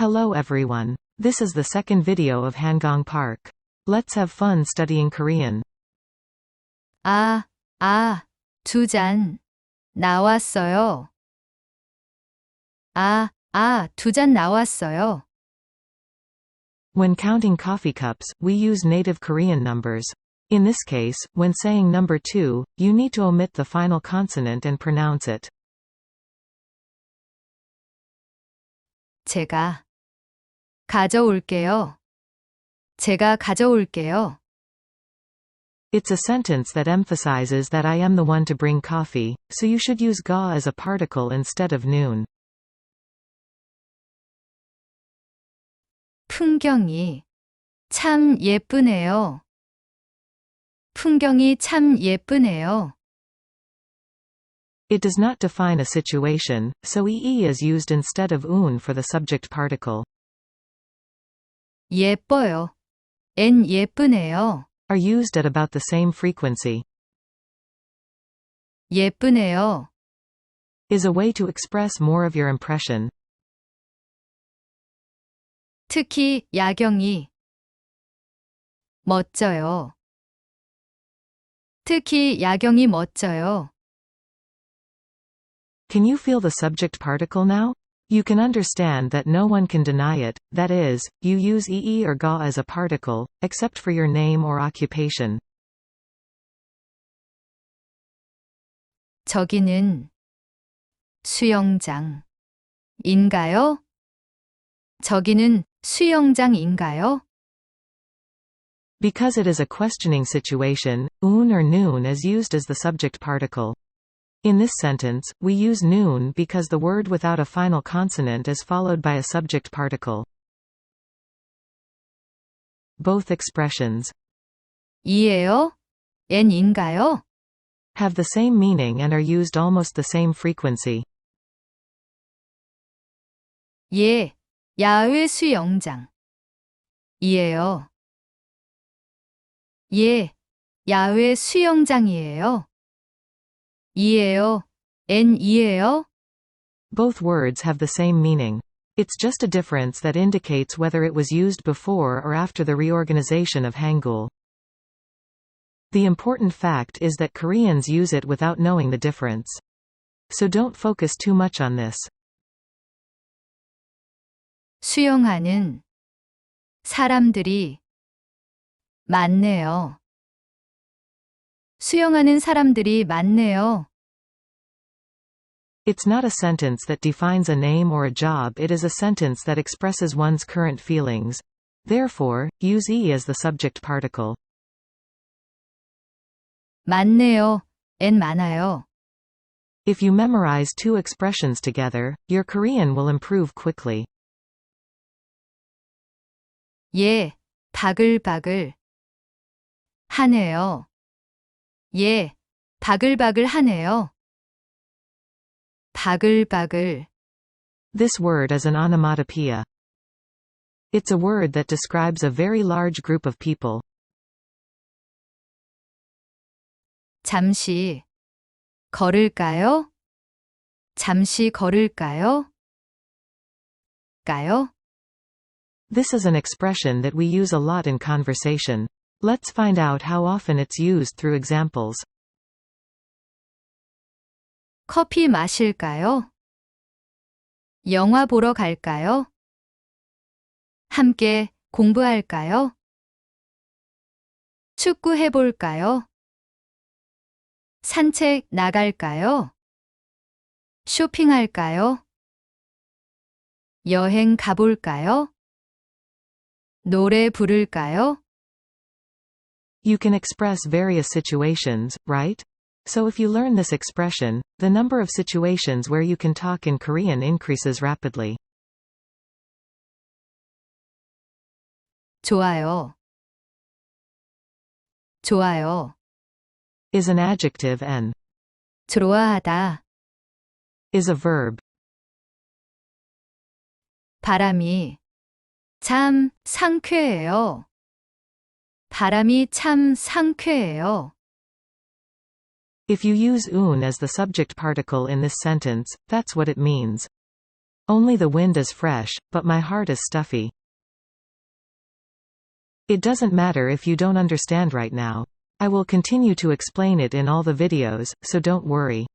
Hello everyone. This is the second video of Hanggang Park. Let's have fun studying Korean. 두 잔 나왔어요. 두 잔 나왔어요. When counting coffee cups, we use native Korean numbers. In this case, when saying number 2, you need to omit the final consonant and pronounce it. 제가 가져올게요. 제가 가져올게요. It's a sentence that emphasizes that I am the one to bring coffee, so you should use ga as a particle instead of noon. 풍경이 참 예쁘네요. 풍경이 참 예쁘네요. It does not define a situation, so ee is used instead of un for the subject particle. 예뻐요. 예쁘네요. Are used at about the same frequency. 예쁘네요. Is a way to express more of your impression. 특히 야경이 멋져요. 특히 야경이 멋져요. Can you feel the subject particle now? You can understand that no one can deny it, that is, you use ee or ga as a particle, except for your name or occupation. 저기는 수영장인가요? 저기는 수영장인가요? Because it is a questioning situation, un or noon is used as the subject particle. In this sentence, we use noon because the word without a final consonant is followed by a subject particle. Both expressions 이에요? 인가요? have the same meaning and are used almost the same frequency. 예, 야외 수영장. 이에요. 예, 야외 수영장이에요. 이에요. 이에요? Both words have the same meaning. It's just a difference that indicates whether it was used before or after the reorganization of Hangul. The important fact is that Koreans use it without knowing the difference. So don't focus too much on this. 수영하는 사람들이 많네요. 수영하는 사람들이 많네요. It's not a sentence that defines a name or a job, it is a sentence that expresses one's current feelings. Therefore, use as the subject particle. 많네요. 많아요. If you memorize two expressions together, your Korean will improve quickly. 예, 바글바글 하네요. 예, 바글바글 하네요. 바글바글. This word is an onomatopoeia. It's a word that describes a very large group of people. 잠시 걸을까요? 잠시 걸을까요? This is an expression that we use a lot in conversation. Let's find out how often it's used through examples. 커피 마실까요? 영화 보러 갈까요? 함께 공부할까요? 축구 해볼까요? 산책 나갈까요? 쇼핑할까요? 여행 가볼까요? 노래 부를까요? You can express various situations, right? So if you learn this expression, the number of situations where you can talk in Korean increases rapidly. 좋아요. 좋아요. Is an adjective and 좋아하다. is a verb. 바람이 참 상쾌해요. 바람이 참 상쾌해요. If you use un as the subject particle in this sentence, that's what it means. Only the wind is fresh, but my heart is stuffy. It doesn't matter if you don't understand right now. I will continue to explain it in all the videos, so don't worry.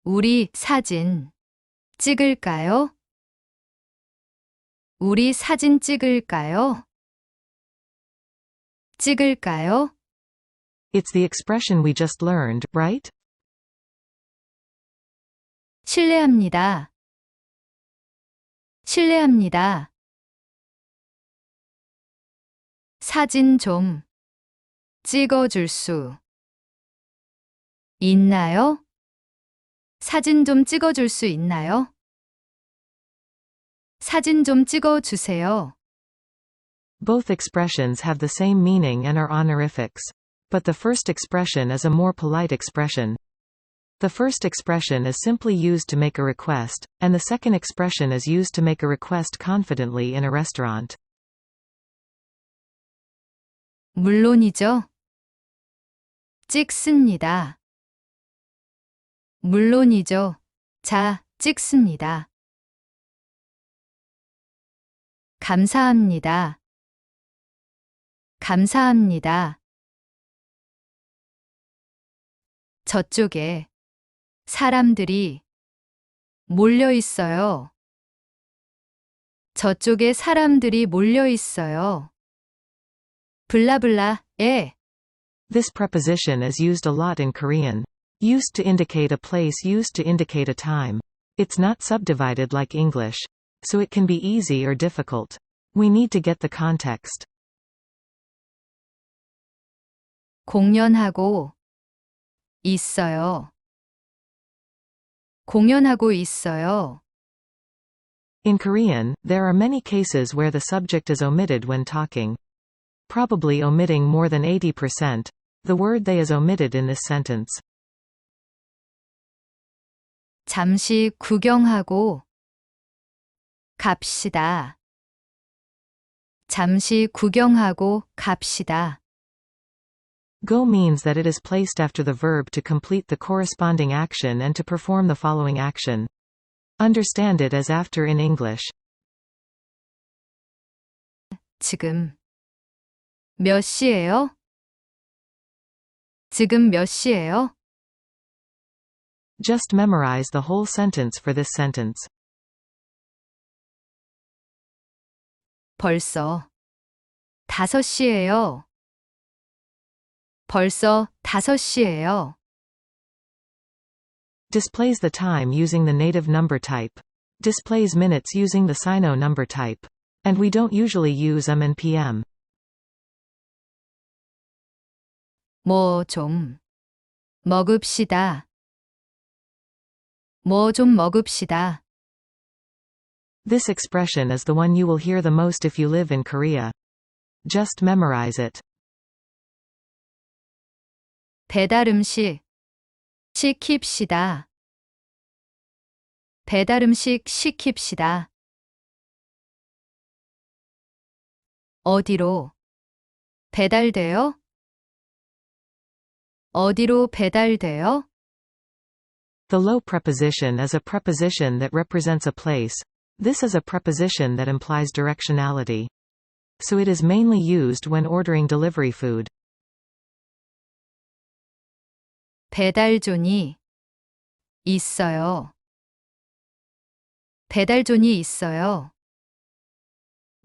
우리 사진 찍을까요? 우리 사진 찍을까요? 찍을까요? It's the expression we just learned, right? 실례합니다. 실례합니다. 사진 좀 찍어줄 수 있나요? 사진 좀 찍어줄 수 있나요? 사진 좀 찍어주세요. Both expressions have the same meaning and are honorifics. But the first expression is a more polite expression. The first expression is simply used to make a request, and the second expression is used to make a request confidently in a restaurant. 물론이죠. 찍습니다. 물론이죠. 자, 찍습니다. 감사합니다. 감사합니다. 저쪽에 사람들이 몰려 있어요. 저쪽에 사람들이 몰려 있어요. 블라블라에 This preposition is used a lot in Korean. Used to indicate a place, used to indicate a time. It's not subdivided like English. So it can be easy or difficult. We need to get the context. 공연하고 있어요. 공연하고 있어요. In Korean, there are many cases where the subject is omitted when talking. Probably omitting more than 80%. The word they is omitted in this sentence. 잠시 구경하고 갑시다. 잠시 구경하고 갑시다. Go means that it is placed after the verb to complete the corresponding action and to perform the following action. Understand it as after in English. 지금 몇 시예요? 지금 몇 시예요? Just memorize the whole sentence for this sentence. 벌써 5시예요. 벌써 5시예요. Displays the time using the native number type. Displays minutes using the Sino number type. And we don't usually use and PM. 뭐 좀 먹읍시다. 뭐 좀 먹읍시다. This expression is the one you will hear the most if you live in Korea. Just memorize it. 배달음식 시킵시다. 배달음식 시킵시다. 어디로 배달돼요? 어디로 배달돼요? The low preposition is a preposition that represents a place. This is a preposition that implies directionality. So it is mainly used when ordering delivery food. 배달존이 있어요. 배달존이 있어요.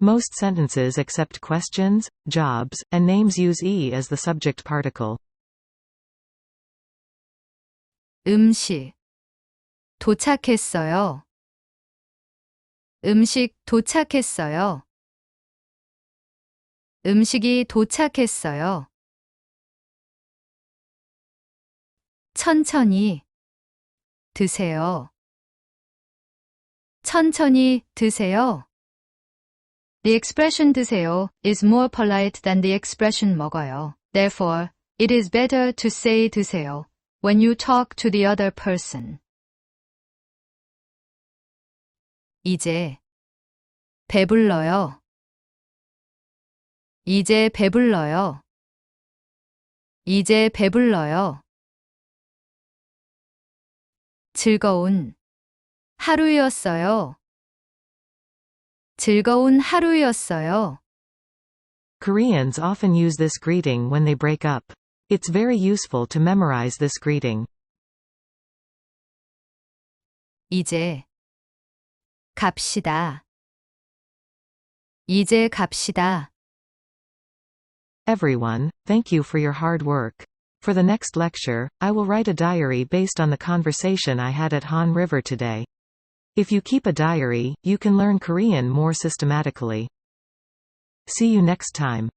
Most sentences except questions, jobs, and names use e as the subject particle. 음식 도착했어요. 음식 도착했어요. 음식이 도착했어요. 천천히 드세요. 천천히 드세요. The expression 드세요 is more polite than the expression 먹어요. Therefore, it is better to say 드세요 when you talk to the other person. 이제 배불러요. 이제 배불러요. 이제 배불러요. 즐거운 하루였어요. 즐거운 하루였어요. Koreans often use this greeting when they break up. It's very useful to memorize this greeting. 이제 갑시다. 이제 갑시다. Everyone, thank you for your hard work. For the next lecture, I will write a diary based on the conversation I had at Han River today. If you keep a diary, you can learn Korean more systematically. See you next time.